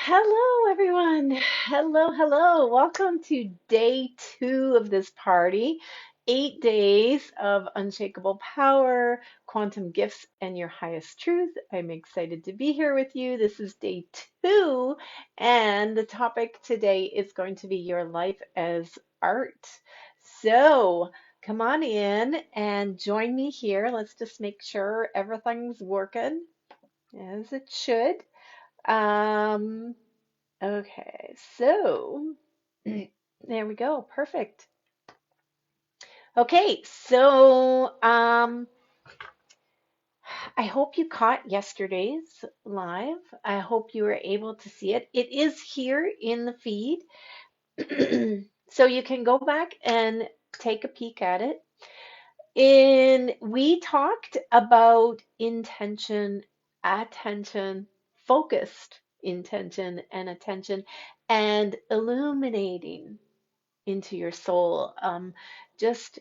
Hello, everyone. Hello, hello. Welcome to day two of this party. 8 days of unshakable power, quantum gifts, and your highest truth. I'm excited to be here with you. This is day two, and the topic today is going to be your life as art. So, come on in and join me here. Let's just make sure everything's working as it should. Um, Okay, so there we go. Perfect. Okay, so I hope you caught yesterday's live. I hope you were able to see it. It is here in the feed. So you can go back and take a peek at it. We talked about intention, attention, focused intention and attention, and illuminating into your soul. Just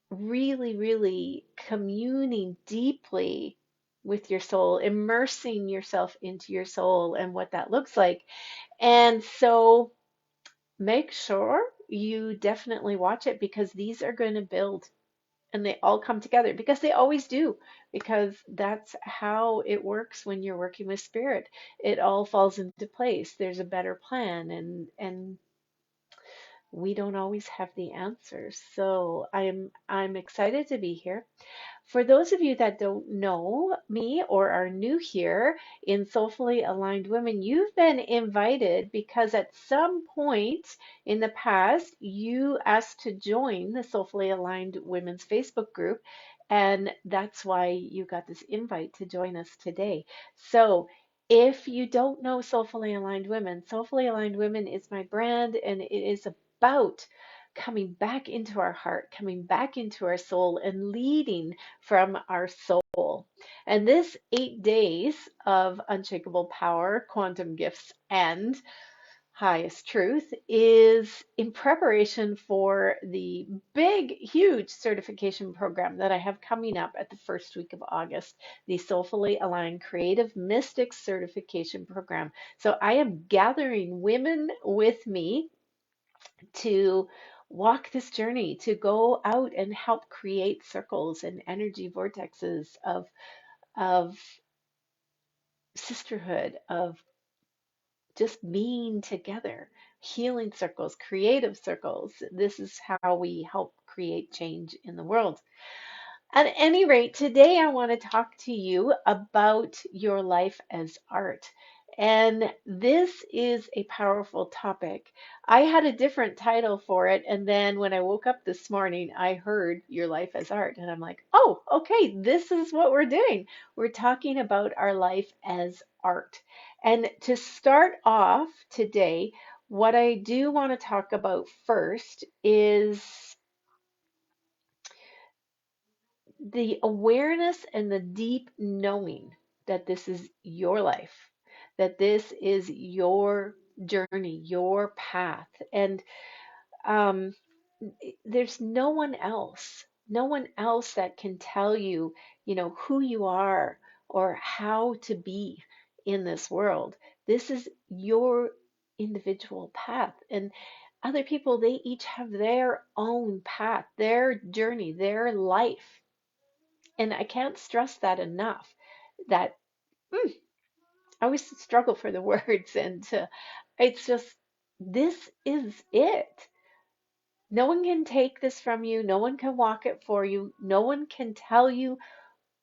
really, really communing deeply with your soul, immersing yourself into your soul and what that looks like. And so make sure you definitely watch it because these are going to build and they all come together because they always do, because that's how it works when you're working with spirit. It all falls into place. There's a better plan and we don't always have the answers. So I'm excited to be here. For those of you that don't know me or are new here in Soulfully Aligned Women, you've been invited because at some point in the past you asked to join the Soulfully Aligned Women's Facebook group, and that's why you got this invite to join us today. So if you don't know Soulfully Aligned Women, Soulfully Aligned Women is my brand, and it is about coming back into our heart, coming back into our soul, and leading from our soul. And this 8 days of unshakable power, quantum gifts, and highest truth is in preparation for the big, huge certification program that I have coming up at the first week of August, the Soulfully Aligned Creative Mystics Certification Program. So I am gathering women with me to walk this journey, to go out and help create circles and energy vortexes of sisterhood, of just being together, healing circles, creative circles. This is how we help create change in the world. At any rate, today I want to talk to you about your life as art. And this is a powerful topic. I had a different title for it. And then when I woke up this morning, I heard your life as art. And I'm like, oh, okay, this is what we're doing. We're talking about our life as art. And to start off today, what I do want to talk about first is the awareness and the deep knowing that this is your life, that this is your journey, your path. And um, there's no one else that can tell you, who you are or how to be in this world. This is your individual path. And other people, they each have their own path, their journey, their life. And I can't stress that enough that I always struggle for the words and it's just this is it. No one can take this from you. No one can walk it for you. No one can tell you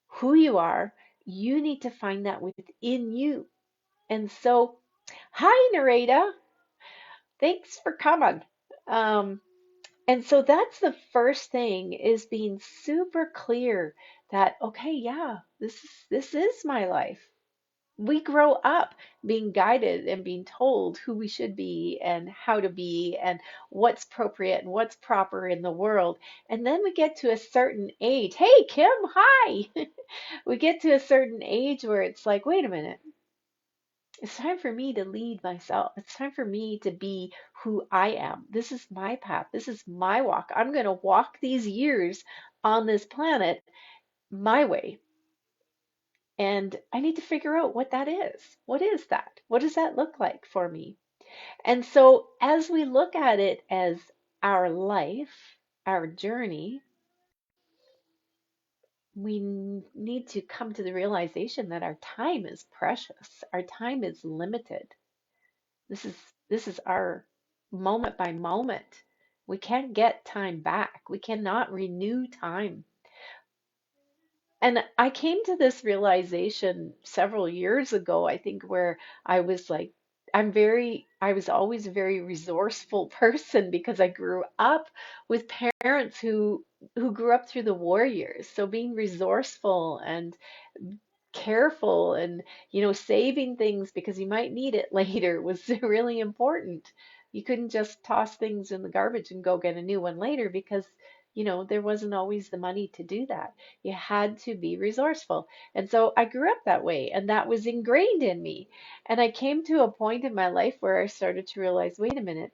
who you are. You need to find that within you. And so, hi, Nareda. Thanks for coming. Um, and so that's the first thing is being super clear that, okay, yeah, this is my life. We grow up being guided and being told who we should be and how to be and what's appropriate and what's proper in the world. And then we get to a certain age. Hey, Kim, hi. We get to a certain age where it's like, wait a minute. It's time for me to lead myself. It's time for me to be who I am. This is my path. This is my walk. I'm going to walk these years on this planet my way. And I need to figure out what that is. What is that? What does that look like for me? And so, as we look at it as our life, our journey, we need to come to the realization that our time is precious. Our time is limited. This is this is our moment by moment. We can't get time back. We cannot renew time. And I came to this realization several years ago, I think, where I was like, I was always a very resourceful person because I grew up with parents who grew up through the war years. So being resourceful and careful and saving things because you might need it later was really important. You couldn't just toss things in the garbage and go get a new one later because there wasn't always the money to do that. You had to be resourceful. And so I grew up that way, and that was ingrained in me. And I came to a point in my life where I started to realize, wait a minute,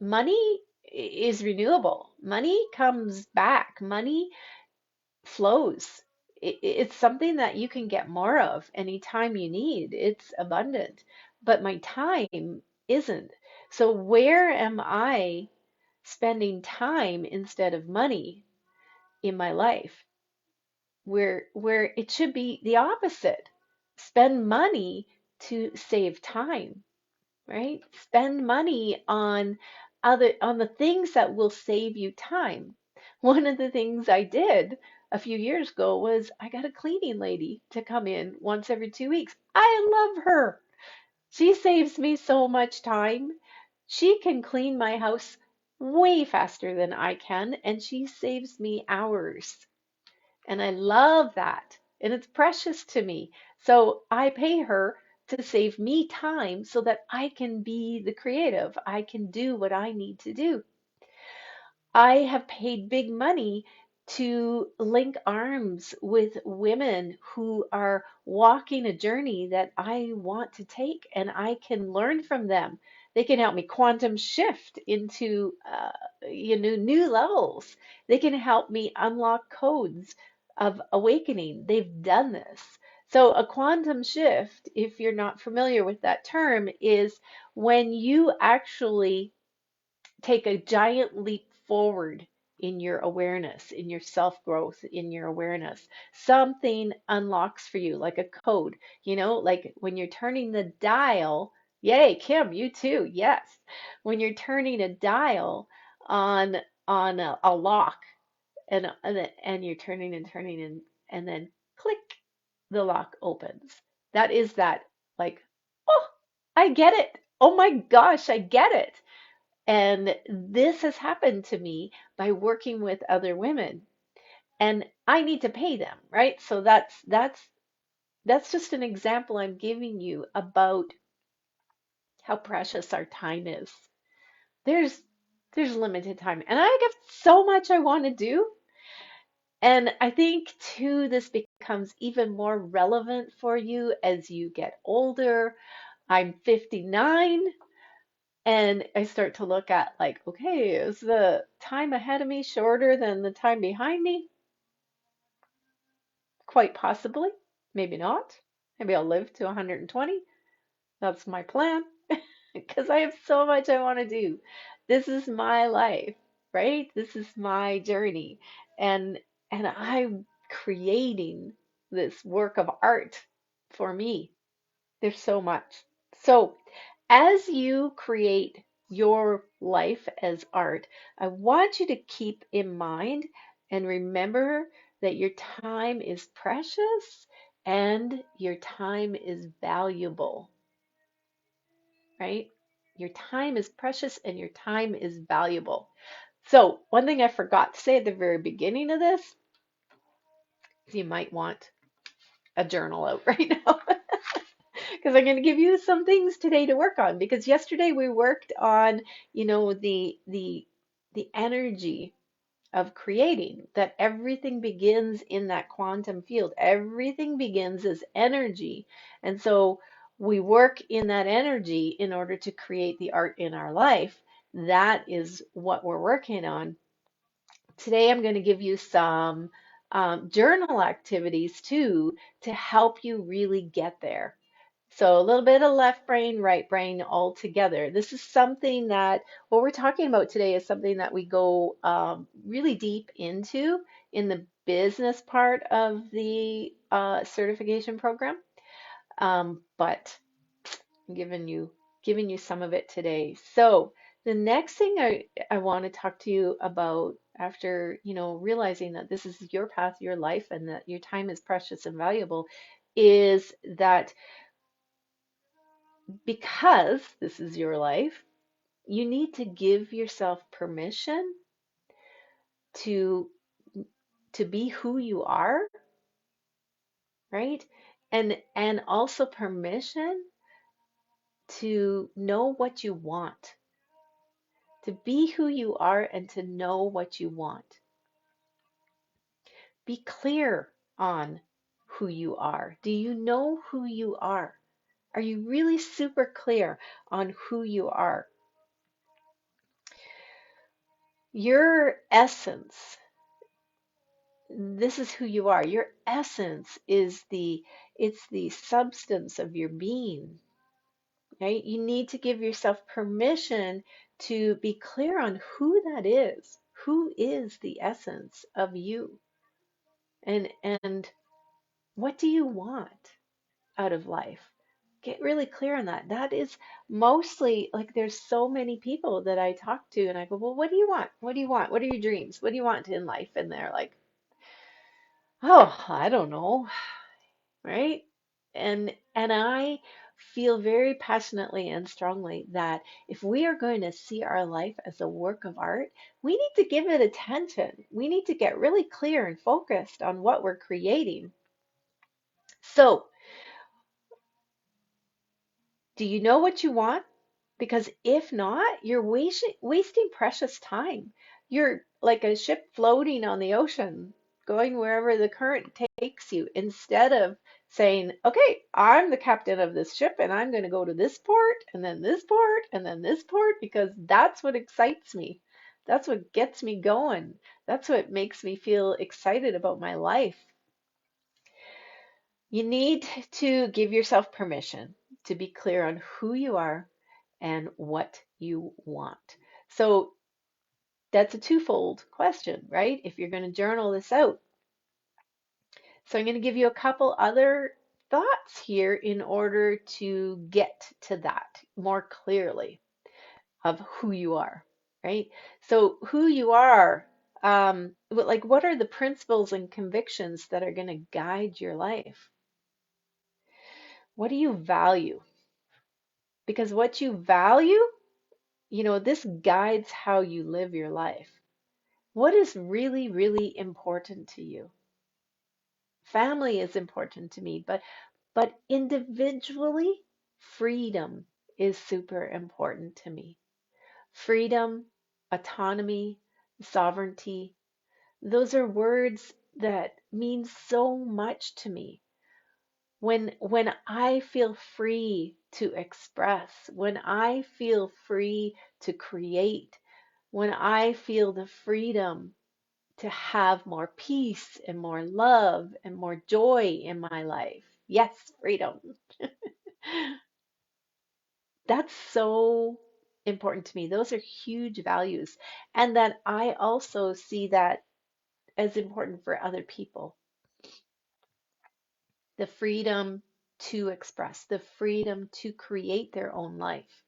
money is renewable. Money comes back. Money flows. It's something that you can get more of anytime you need. It's abundant. But my time isn't. So where am I spending time instead of money in my life? Where it should be the opposite. Spend money to save time, right? Spend money on the things that will save you time. One of the things I did a few years ago was I got a cleaning lady to come in once every 2 weeks. I love her. She saves me so much time. She can clean my house way faster than I can, and she saves me hours. And I love that. And it's precious to me. So I pay her to save me time so that I can be the creative. I can do what I need to do. I have paid big money to link arms with women who are walking a journey that I want to take, and I can learn from them. They can help me quantum shift into new levels. They can help me unlock codes of awakening. They've done this. So a quantum shift, if you're not familiar with that term, is when you actually take a giant leap forward in your awareness, in your self growth, in your awareness. Something unlocks for you, like a code, like when you're turning the dial. Yay, Kim, you too. Yes. When you're turning a dial on a lock and you're turning and turning and then click, the lock opens. That is that, like, oh, I get it. Oh my gosh, I get it. And this has happened to me by working with other women. And I need to pay them, right? So that's just an example I'm giving you about how precious our time is. There's there's limited time. And I have so much I want to do. And I think too this becomes even more relevant for you as you get older. I'm 59. And I start to look at, like, okay, is the time ahead of me shorter than the time behind me? Quite possibly. Maybe not. Maybe I'll live to 120. That's my plan because I have so much I want to do. This is my life, right? This is my journey. And I'm creating this work of art for me. There's so much. So, as you create your life as art, I want you to keep in mind and remember that your time is precious and your time is valuable, right? Your time is precious and your time is valuable. So, one thing I forgot to say at the very beginning of this is you might want a journal out right now. Because I'm going to give you some things today to work on. Because yesterday we worked on, the energy of creating, that everything begins in that quantum field. Everything begins as energy. And so we work in that energy in order to create the art in our life. That is what we're working on. Today I'm going to give you some journal activities too to help you really get there. So a little bit of left brain, right brain all together. This is something that what we're talking about today is something that we go really deep into in the business part of the certification program. But I'm giving you some of it today. So the next thing I want to talk to you about after, realizing that this is your path, your life, and that your time is precious and valuable is that because this is your life, you need to give yourself permission to be who you are, right? And also permission to know what you want, to be who you are and to know what you want. Be clear on who you are. Do you know who you are? Are you really super clear on who you are? Your essence, this is who you are. Your essence is it's the substance of your being, right? You need to give yourself permission to be clear on who that is. Who is the essence of you? And what do you want out of life? Get really clear on that. That is mostly like there's so many people that I talk to and I go, well, what do you want? What do you want? What are your dreams? What do you want in life? And they're like, oh, I don't know, right? And I feel very passionately and strongly that if we are going to see our life as a work of art, we need to give it attention. We need to get really clear and focused on what we're creating. So, do you know what you want? Because if not, you're wasting precious time. You're like a ship floating on the ocean, going wherever the current takes you, instead of saying, okay, I'm the captain of this ship and I'm going to go to this port and then this port and then this port because that's what excites me. That's what gets me going. That's what makes me feel excited about my life. You need to give yourself permission to be clear on who you are and what you want. So that's a twofold question, right? If you're going to journal this out. So I'm going to give you a couple other thoughts here in order to get to that more clearly of who you are, right? So who you are, like what are the principles and convictions that are going to guide your life? What do you value? Because what you value, this guides how you live your life. What is really, really important to you? Family is important to me, but individually, freedom is super important to me. Freedom, autonomy, sovereignty, those are words that mean so much to me. When I feel free to express, when I feel free to create, when I feel the freedom to have more peace and more love and more joy in my life. Yes, freedom. That's so important to me. Those are huge values. And that I also see that as important for other people. The freedom to express, the freedom to create their own life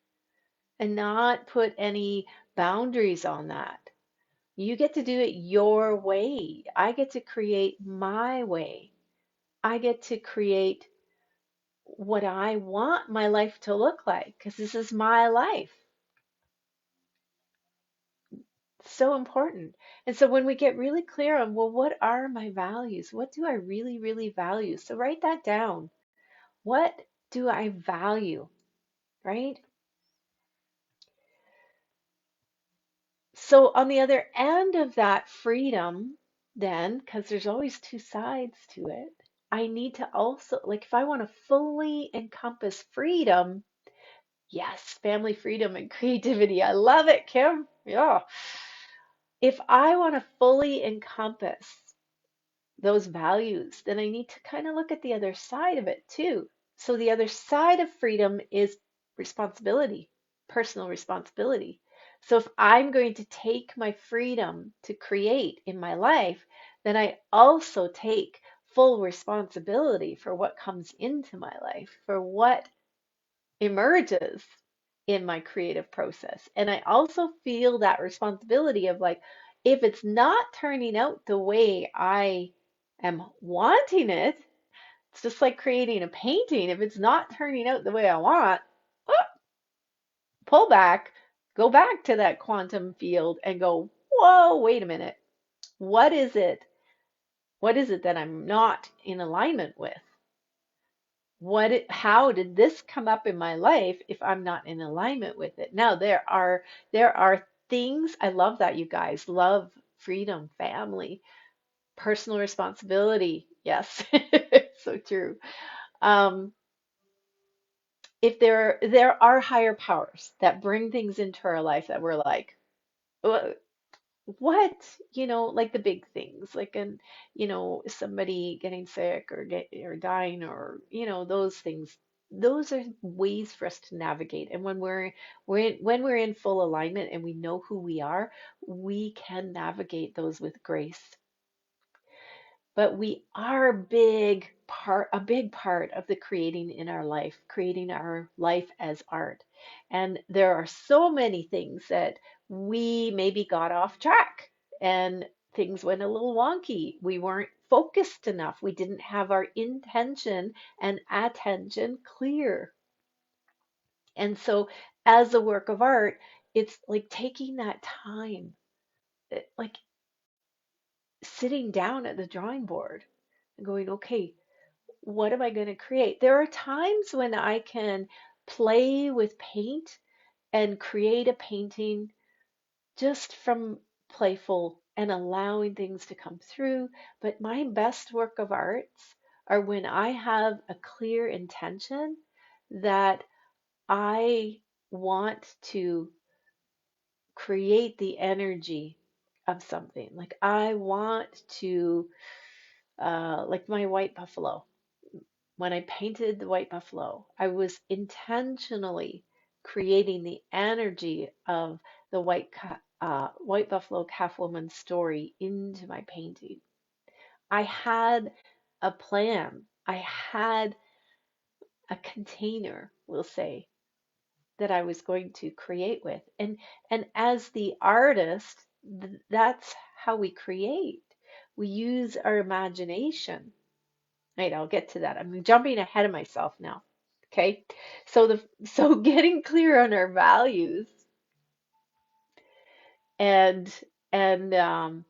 and not put any boundaries on that. You get to do it your way. I get to create my way. I get to create what I want my life to look like because this is my life. So important. And so when we get really clear on, well, what are my values? What do I really, really value? So write that down. What do I value? Right? So on the other end of that freedom, then, because there's always two sides to it, I need to also, like, if I want to fully encompass freedom, yes, family freedom and creativity. I love it, Kim. Yeah. If I want to fully encompass those values, then I need to kind of look at the other side of it too. So the other side of freedom is responsibility, personal responsibility. So if I'm going to take my freedom to create in my life, then I also take full responsibility for what comes into my life, for what emerges in my creative process. And I also feel that responsibility of like, if it's not turning out the way I am wanting it, it's just like creating a painting. If it's not turning out the way I want, oh, pull back, go back to that quantum field and go, whoa, wait a minute. What is it? What is it that I'm not in alignment with? How did this come up in my life if I'm not in alignment with it? Now there are things. I love that, you guys. Love, freedom, family, personal responsibility. Yes. So true. Um, if there are higher powers that bring things into our life that we're like, "Wha- what, like the big things, like somebody getting sick or dying, or those things. Those are ways for us to navigate. And when we're in full alignment and we know who we are, we can navigate those with grace. But we are a big part of the creating in our life, creating our life as art. And there are so many things that we maybe got off track and things went a little wonky. We weren't focused enough. We didn't have our intention and attention clear. And so, as a work of art, it's like taking that time, like sitting down at the drawing board and going, okay, what am I going to create? There are times when I can play with paint and create a painting just from playful and allowing things to come through. But my best work of arts are when I have a clear intention that I want to create the energy of something. Like I want to, like my white buffalo. When I painted the white buffalo, I was intentionally creating the energy of the white buffalo calf woman story into my painting. I had a plan. I had a container, we'll say, that I was going to create with. And as the artist, that's how we create. We use our imagination. Right, I'll get to that. I'm jumping ahead of myself now. Okay. So getting clear on our values and and um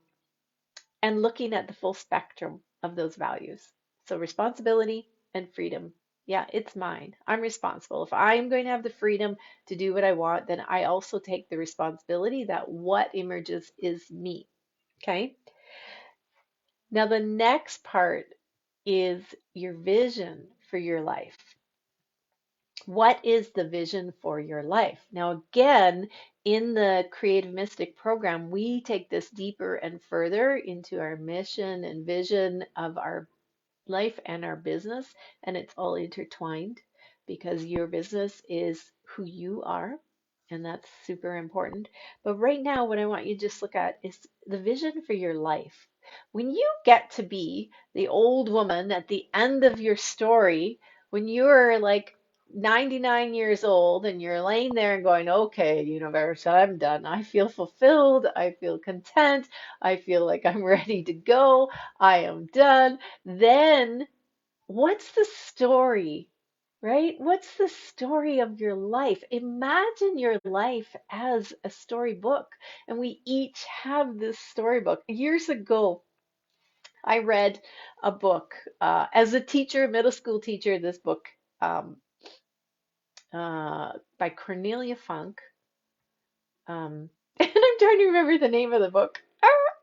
and looking at the full spectrum of those values. So responsibility and freedom. Yeah, it's mine. I'm responsible. If I'm going to have the freedom to do what I want, then I also take the responsibility that what emerges is me. Okay. Now the next part is your vision for your life. What is the vision for your life? Now, again, in the Creative Mystic program, we take this deeper and further into our mission and vision of our life and our business, and it's all intertwined because your business is who you are, and that's super important. But right now, what I want you to just look at is the vision for your life. When you get to be the old woman at the end of your story, when you're like 99 years old and you're laying there and going, okay, universe, I'm done. I feel fulfilled. I feel content. I feel like I'm ready to go. I am done. Then what's the story, right? What's the story of your life? Imagine your life as a storybook, and we each have this storybook. Years ago, I read a book as a teacher, middle school teacher. This book um, by Cornelia Funk. And I'm trying to remember the name of the book.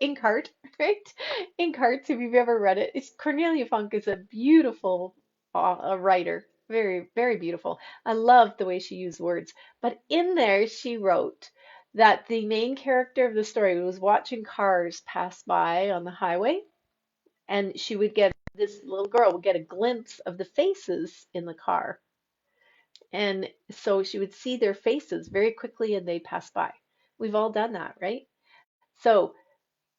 Inkheart, right? Inkheart, if you've ever read it. It's Cornelia Funk is a beautiful a writer. Very, very beautiful. I love the way she used words. But in there, she wrote that the main character of the story was watching cars pass by on the highway, And she would get, this little girl would get a glimpse of the faces in the car. And so she would see their faces very quickly and they'd pass by. We've all done that, right? So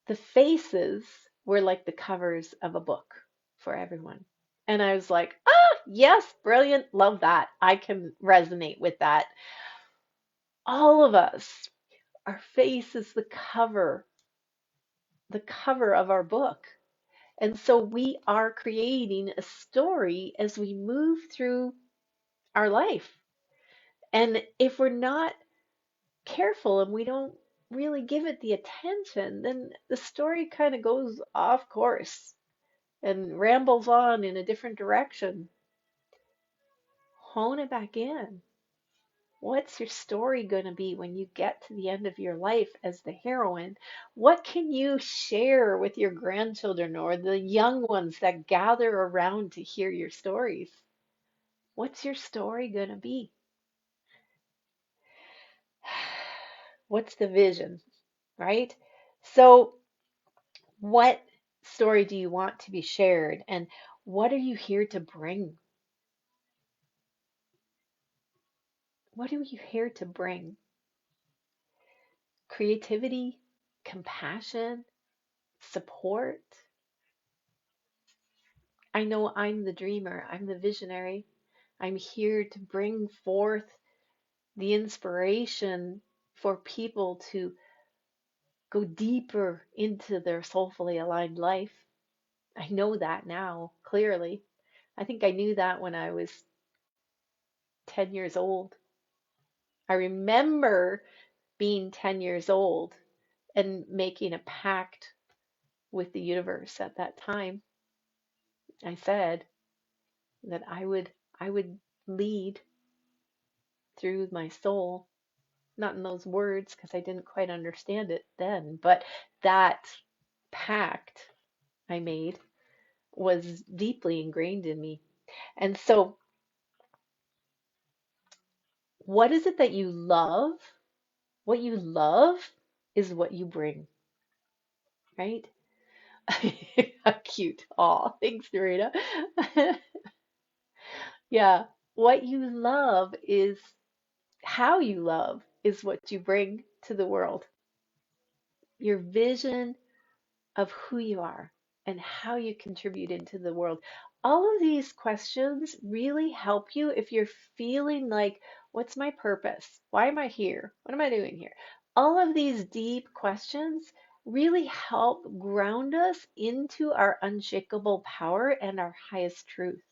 the faces were like the covers of a book for everyone. And I was like, ah, yes, brilliant, love that. I can resonate with that. All of us, our face is the cover of our book. And so we are creating a story as we move through our life. And if we're not careful and we don't really give it the attention, then the story kind of goes off course and rambles on in a different direction. Hone it back in. What's your story going to be when you get to the end of your life as the heroine? What can you share with your grandchildren or the young ones that gather around to hear your stories? What's your story going to be? What's the vision, right? So, what story do you want to be shared? And what are you here to bring? What are you here to bring? Creativity, compassion, support. I know I'm the dreamer, I'm the visionary. I'm here to bring forth the inspiration for people to go deeper into their soulfully aligned life. I know that now, clearly. I think I knew that when I was 10 years old. I remember being 10 years old and making a pact with the universe at that time. I said that I would lead through my soul, not in those words because I didn't quite understand it then, but that pact I made was deeply ingrained in me. And so, what is it that you love? What you love is what you bring, right? How cute. Aw, thanks, Narita. Yeah, what you love is how you love is what you bring to the world. Your vision of who you are and how you contribute into the world. All of these questions really help you if you're feeling like, what's my purpose? Why am I here? What am I doing here? All of these deep questions really help ground us into our unshakable power and our highest truth.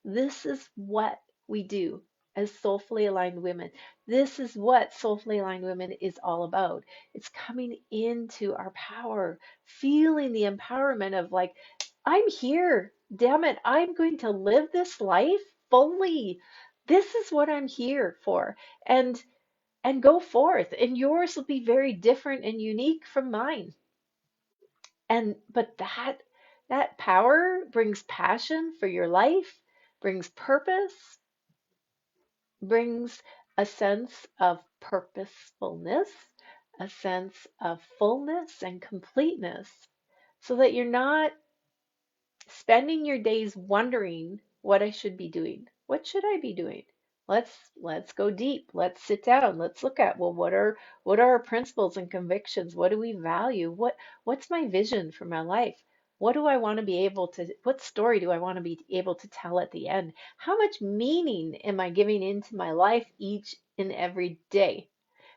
This is what we do as soulfully aligned women. This is what soulfully aligned women is all about. It's coming into our power, feeling the empowerment of like, I'm here. Damn it. I'm going to live this life fully. This is what I'm here for. And go forth. And yours will be very different and unique from mine. And but that power brings passion for your life, brings purpose, brings a sense of purposefulness, a sense of fullness and completeness, so that you're not spending your days wondering what I should be doing. What should I be doing? Let's go deep. Let's sit down. Let's look at, well, what are our principles and convictions? What do we value? What's my vision for my life? What do I want to be able to, what story do I want to be able to tell at the end? How much meaning am I giving into my life each and every day?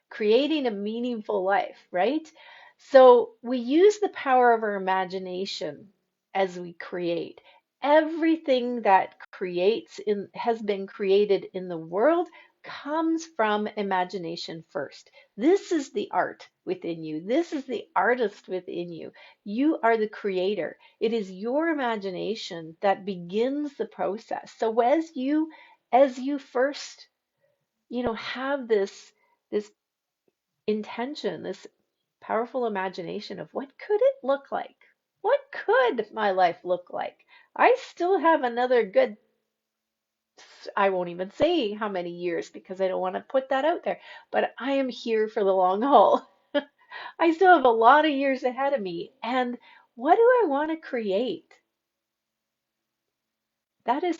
Creating a meaningful life, right? So we use the power of our imagination as we create. Everything that creates in has been created in the world comes from imagination first. This is the art within you. This is the artist within you. You are the creator. It is your imagination that begins the process. So as you first, have this intention, this powerful imagination of what could it look like? What could my life look like? I still have another good, I won't even say how many years because I don't want to put that out there, but I am here for the long haul. I still have a lot of years ahead of me. And What do I want to create? That is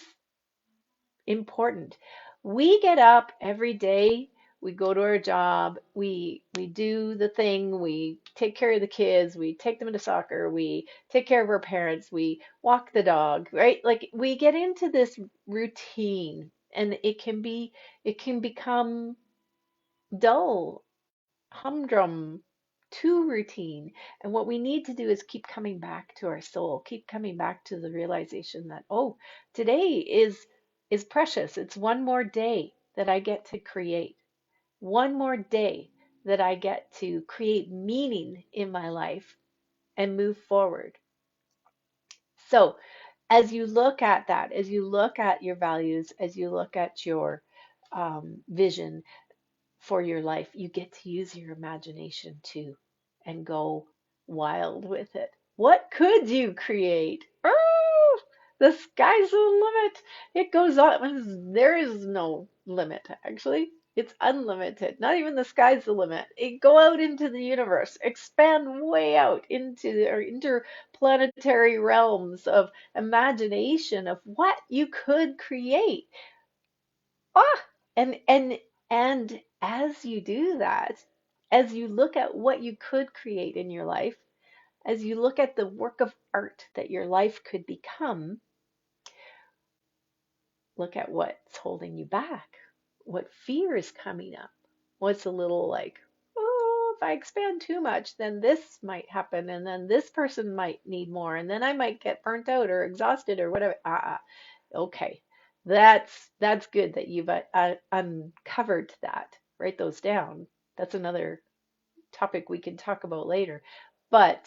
important. We get up every day, we go to our job, we do the thing, we take care of the kids, we take them to soccer, we take care of our parents, we walk the dog, right? Like we get into this routine and it can become dull, humdrum, too routine. And what we need to do is keep coming back to our soul, keep coming back to the realization that, oh, today is precious. It's one more day that I get to create. One more day that I get to create meaning in my life and move forward. So, as you look at that, as you look at your values, as you look at your vision, for your life, you get to use your imagination too and go wild with it. What could you create? Oh, the sky's the limit. It goes on. There is no limit, actually. It's unlimited. Not even the sky's the limit. It go out into the universe, expand way out into our interplanetary realms of imagination of what you could create. Ah, and as you do that, as you look at what you could create in your life, as you look at the work of art that your life could become, look at what's holding you back, what fear is coming up, what's a little like, oh, if I expand too much, then this might happen, and then this person might need more, and then I might get burnt out or exhausted or whatever. Okay, that's good that you've uncovered that. Write those down. That's another topic we can talk about later. But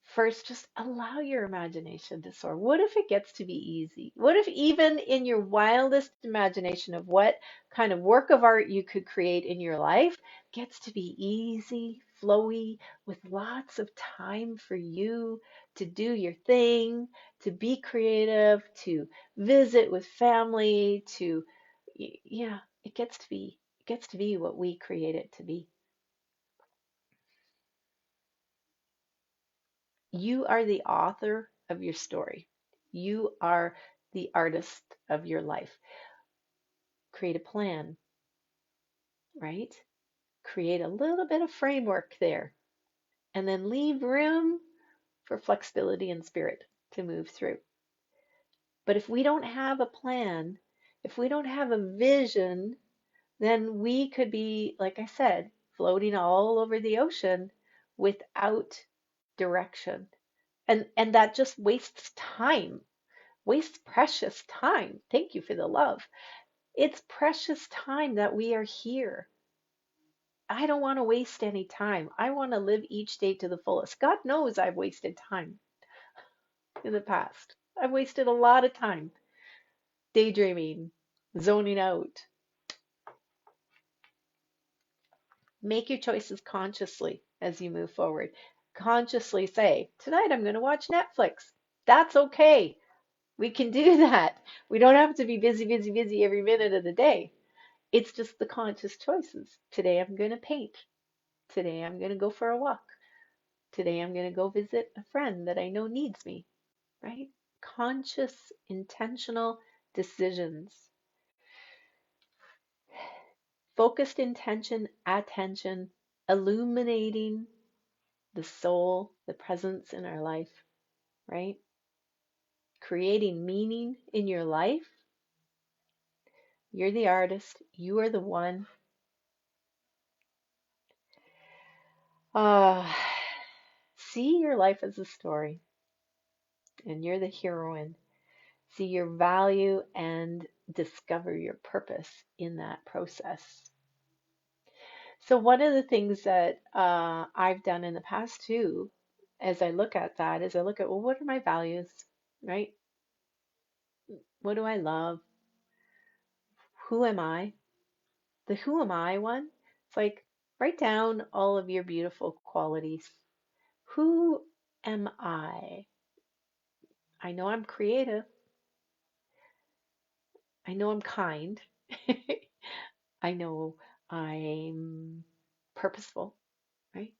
first, just allow your imagination to soar. What if it gets to be easy? What if even in your wildest imagination of what kind of work of art you could create in your life gets to be easy, flowy, with lots of time for you to do your thing, to be creative, to visit with family, to yeah, it gets to be what we create it to be. You are the author of your story. You are the artist of your life. Create a plan, right? Create a little bit of framework there, and then leave room for flexibility and spirit to move through. But if we don't have a plan, if we don't have a vision, then we could be, like I said, floating all over the ocean without direction. And that just wastes time, wastes precious time. Thank you for the love. It's precious time that we are here. I don't want to waste any time. I want to live each day to the fullest. God knows I've wasted time in the past. I've wasted a lot of time daydreaming, zoning out. Make your choices consciously as you move forward. Consciously say, tonight I'm going to watch Netflix. That's okay. We can do that. We don't have to be busy, busy, busy every minute of the day. It's just the conscious choices. Today I'm going to paint. Today I'm going to go for a walk. Today I'm going to go visit a friend that I know needs me, right? Conscious, intentional decisions. Focused intention, attention, illuminating the soul, the presence in our life, right? Creating meaning in your life. You're the artist. You are the one. Uh, see your life as a story, and you're the heroine. See your value and discover your purpose in that process. So, one of the things that I've done in the past too, as I look at that, is I look at, well, what are my values, right? What do I love? Who am I? The who am I one, it's like write down all of your beautiful qualities. Who am I? I know I'm creative. I know I'm kind. I know I'm purposeful, right?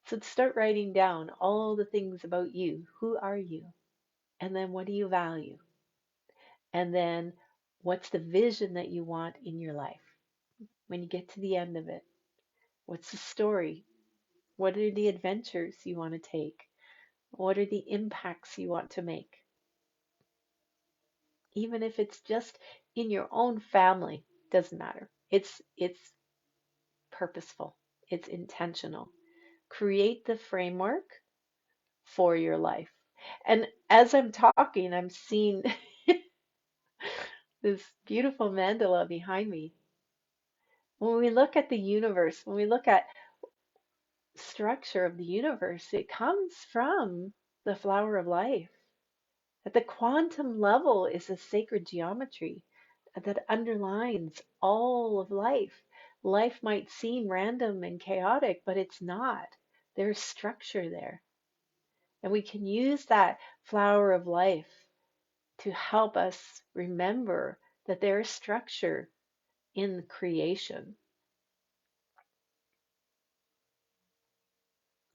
So start writing down all the things about you. Who are you? And then what do you value? And then what's the vision that you want in your life when you get to the end of it? What's the story? What are the adventures you want to take? What are the impacts you want to make? Even if it's just in your own family, doesn't matter. It's purposeful. It's intentional. Create the framework for your life. And as I'm talking, I'm seeing this beautiful mandala behind me. When we look at the universe, when we look at structure of the universe, it comes from the flower of life. At the quantum level is a sacred geometry that underlines all of life. Life might seem random and chaotic, but it's not. There's structure there. And we can use that flower of life to help us remember that there is structure in creation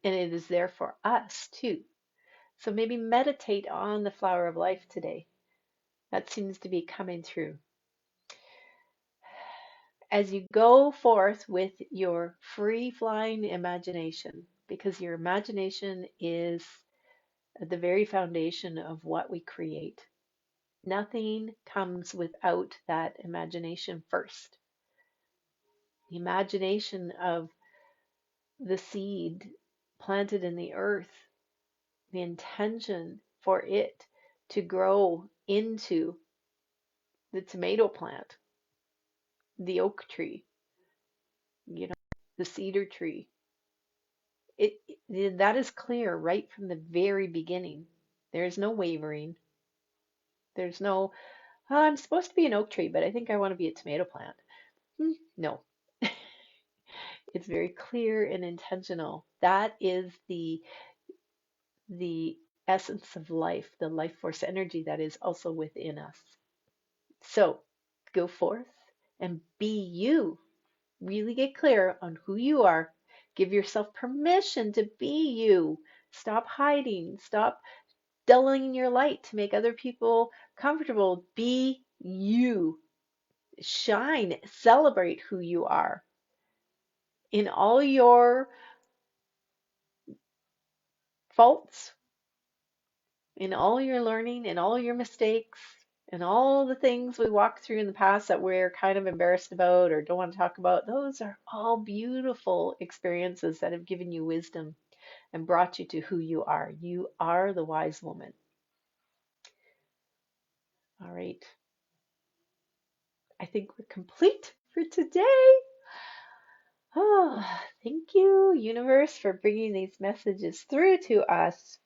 and it is there for us too. So maybe meditate on the flower of life today. That seems to be coming through. As you go forth with your free flying imagination, because your imagination is at the very foundation of what we create. Nothing comes without that imagination first. The imagination of the seed planted in the earth, the intention for it to grow into the tomato plant, the oak tree, you know, the cedar tree. That is clear right from the very beginning. There is no wavering. There's no, oh, I'm supposed to be an oak tree, but I think I want to be a tomato plant. No, it's very clear and intentional. That is the essence of life, the life force energy that is also within us. So go forth and be you. Really get clear on who you are. Give yourself permission to be you. Stop hiding. Stop dulling your light to make other people comfortable. Be you. Shine. Celebrate who you are. In all your faults, in all your learning, in all your mistakes, and all the things we walked through in the past that we're kind of embarrassed about or don't want to talk about, those are all beautiful experiences that have given you wisdom and brought you to who you are. You are the wise woman. All right. I think we're complete for today. Oh, thank you, universe, for bringing these messages through to us.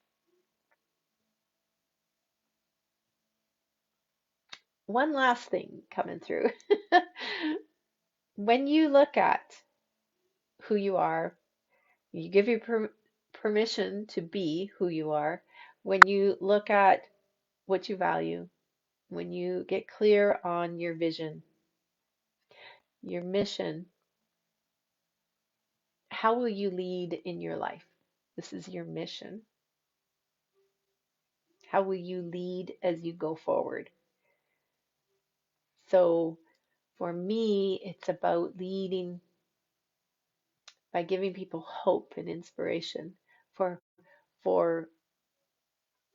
One last thing coming through. When you look at who you are, you give your permission to be who you are. When you look at what you value, when you get clear on your vision, your mission, how will you lead in your life? This is your mission. How will you lead as you go forward? So for me, it's about leading by giving people hope and inspiration for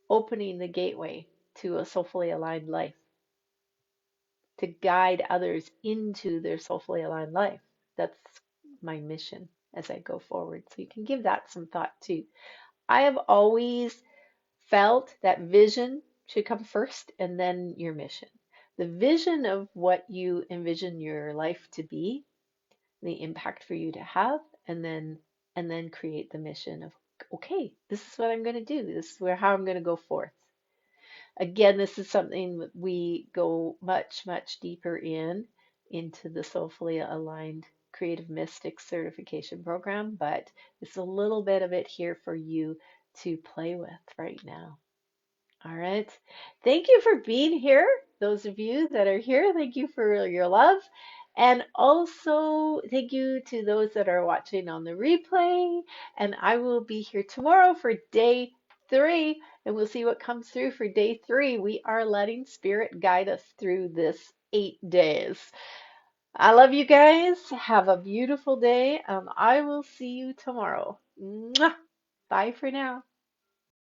opening the gateway to a soulfully aligned life, to guide others into their soulfully aligned life. That's my mission as I go forward. So you can give that some thought too. I have always felt that vision should come first and then your mission. The vision of what you envision your life to be, the impact for you to have, and then create the mission of, okay, this is what I'm going to do. This is how I'm going to go forth. Again, this is something that we go much, much deeper into the Soulfully Aligned Creative Mystic certification program, but it's a little bit of it here for you to play with right now. All right. Thank you for being here. Those of you that are here, thank you for your love. And also, thank you to those that are watching on the replay. And I will be here tomorrow for day 3, and we'll see what comes through for day 3. We are letting Spirit guide us through this 8 days. I love you guys. Have a beautiful day, and I will see you tomorrow. Mwah! Bye for now.